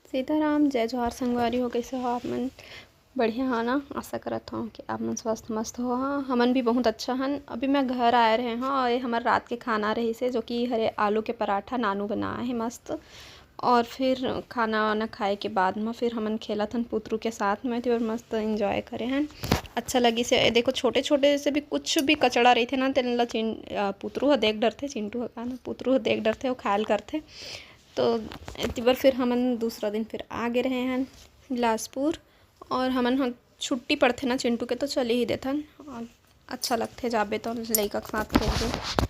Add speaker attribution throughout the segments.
Speaker 1: सीताराम, जय जोहार संगवारी हो। कैसे हो आप मन? बढ़िया हाँ ना। आशा करत हूँ कि आप मन स्वस्थ मस्त हो। हाँ, हमन भी बहुत अच्छा हन। अभी मैं घर आए रहे हाँ, और ये हमार रात के खाना रही से, जो कि हरे आलू के पराठा नानू बनाए है मस्त। और फिर खाना वाना खाए के बाद में फिर हमन खेलत हन पुतरू के साथ में, तो मस्त इंजॉय करे हन। अच्छा लगी से देखो, छोटे छोटे से भी कुछ भी कचड़ा रही थे ना, तेन ला पुतरू ह देख डरते, चिंटू ह का ना पुतरू ह देख डरते, वो खायल करते। तो इतनी बार फिर हमन दूसरा दिन फिर आ गए रहे हैं बिलासपुर, और हमन हाँ छुट्टी पड़थे ना चिंटू के, तो चले ही देथन। और अच्छा लगते जाबे तो लइका के साथ खेल के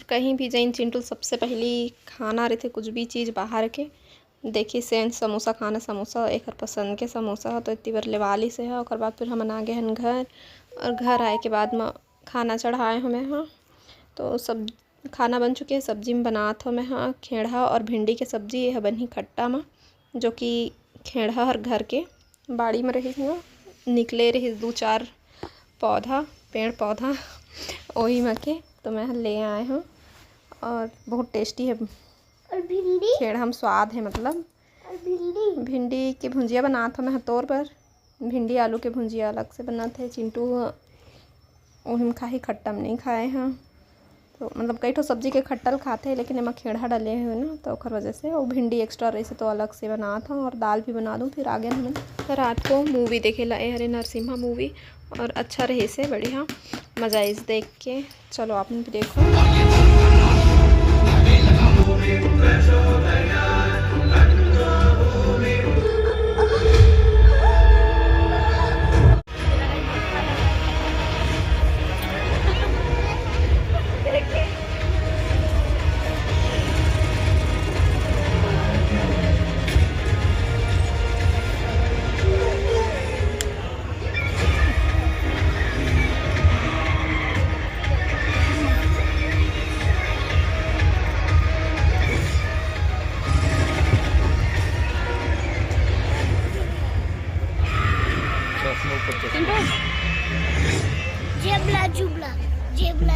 Speaker 1: कहीं भी जाइन। चिंटू सबसे पहली खाना रहते कुछ भी चीज़ बाहर के देखी से समोसा खाना, समोसा एक पसंद के समोसा, तो इतनी बार लेवाली से है। और बाद फिर हमन आ गए हैं घर, और घर आए के बाद में खाना चढ़ाए हमें हाँ। तो सब खाना बन चुके हैं। सब्जी में बनात हो मैं हाँ खेड़ा और भिंडी के सब्जी। यह बनी खट्टा में, जो कि खेड़ा हर घर के बाड़ी में रही ना, निकले रही 2-4 पौधा पेड़ पौधा वही में के, तो मैं ले आए हूँ। और बहुत टेस्टी है।
Speaker 2: और भिंडी
Speaker 1: खेड़ा हम स्वाद है मतलब।
Speaker 2: और
Speaker 1: भिंडी की भुंजिया बनात हो मैं तौर पर। भिंडी आलू के भुंजिया अलग से बनाते हैं। चिंटू वही में खाही, खट्टा में नहीं खाए हैं। तो मतलब कई ठो सब्जी के खट्टल खाते हैं, लेकिन एमा खेड़ा डले हुए ना, तो ओकर वजह से। और भिंडी एक्स्ट्रा रही से तो अलग से बनात हूँ, और दाल भी बना दूँ। फिर आगे हम रात को मूवी देखे ला हरे नरसिम्हा मूवी, और अच्छा रही से बढ़िया मज़ा इस देख के। चलो आप भी देखो।
Speaker 2: जेबला जुबला जेबला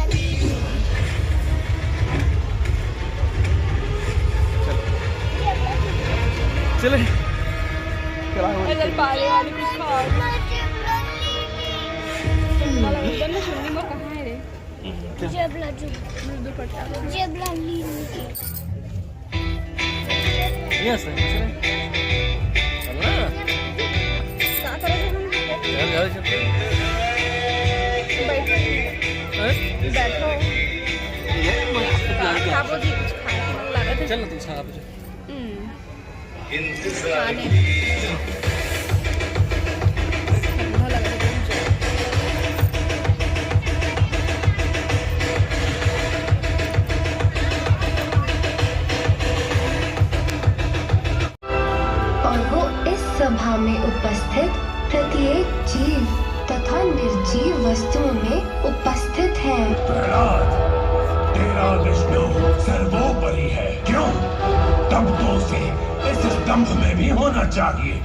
Speaker 3: चले
Speaker 1: इधर पाले वाली कुछ खाओ। इधर में सुनने में कहाँ है रे?
Speaker 2: जेबला जुबला जेबला
Speaker 3: यस चले चलना
Speaker 1: क्या करें हम?
Speaker 3: यार चलते
Speaker 1: बैठो खाबो जी, कुछ खाने लगा थे।
Speaker 3: चल ना तू साहब
Speaker 1: खाने ठंडा लगा था मुझे।
Speaker 4: और वो इस सभा में उपस्थित प्रत्येक जीव तथा निर्जीव वस्तुओं में उपस्थित है।
Speaker 5: प्रहलाद, तेरा विष्णु सर्वोपरि है। क्यों? तब तो उसे इस स्तंभ में भी होना चाहिए।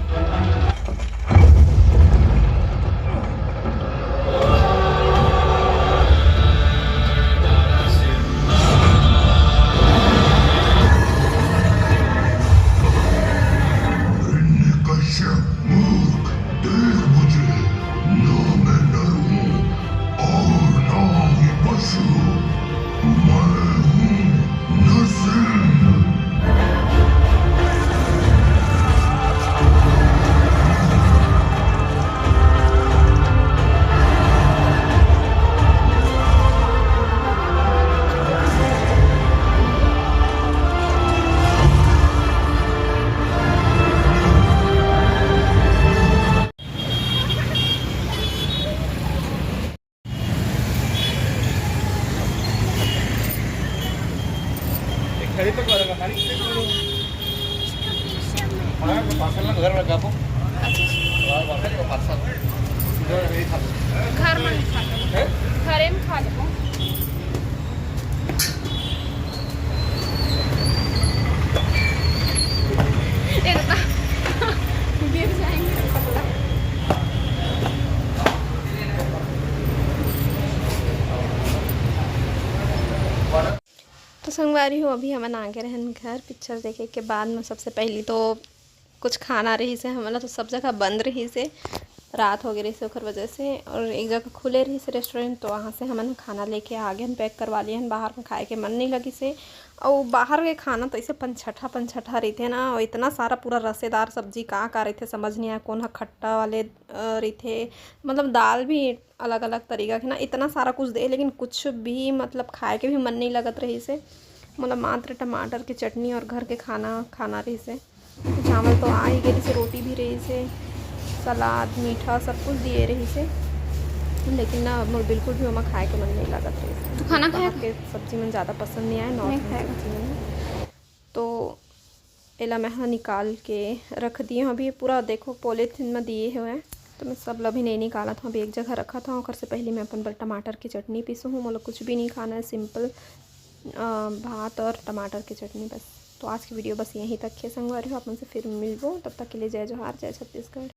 Speaker 5: मूर्ख, देख मुझे, ना मैं नर हूँ और ना ही पशु। मैं हूँ नरसिंह।
Speaker 3: खड़ी तो करेगा खाली मारा को पार्सल ना घर लगा को और वापस को पार्सल इधर नहीं था
Speaker 1: घर में नहीं खा लो,
Speaker 3: है
Speaker 1: घरे में खा लो। गिर जाएंगे पतला। तो संगवारी हो, अभी हमन आगे रहन घर। पिक्चर देखे के बाद में सबसे पहली तो कुछ खाना रही से हमला तो सब जगह बंद रही से, रात हो गई रही से ओकर वजह से। और एक जगह खुले रही से रेस्टोरेंट, तो वहाँ से हमन खाना लेके आ गए, पैक करवा लिए। बाहर में खाए के मन नहीं लगी से, और बाहर के खाना तो ऐसे पंछठा रही थे ना, और इतना सारा पूरा रसेदार सब्जी का रही थे समझ नहीं आया। कौन हा खट्टा वाले रही थे, मतलब दाल भी अलग अलग तरीका के ना, इतना सारा कुछ दे, लेकिन कुछ भी मतलब खाए के भी मन नहीं लगत रही से। मतलब मात्र टमाटर की चटनी और घर के खाना रही से। चावल तो आ ही गई से, रोटी भी रही से, सलाद मीठा सब कुछ दिए रही से, लेकिन ना मोर बिल्कुल भी वहाँ खाए के मन नहीं लागत रही। तो खाना खाए के सब्जी में ज़्यादा पसंद नहीं आया, नॉर्थ सब्जी में। तो एला मैं निकाल के रख दिए हूँ। अभी पूरा देखो पॉलीथीन में दिए हुए हैं, तो मैं सब अभी नहीं निकाला था, अभी एक जगह रखा था। और से पहले मैं अपन टमाटर की चटनी पीसूँ हूँ। मतलब कुछ भी नहीं खाना है, सिंपल भात और टमाटर की चटनी बस। तो आज की वीडियो बस यहीं तक है संगवारी हो। आप मुझसे फिर मिलबो, तब तक के लिए जय जोहार, जय छत्तीसगढ़।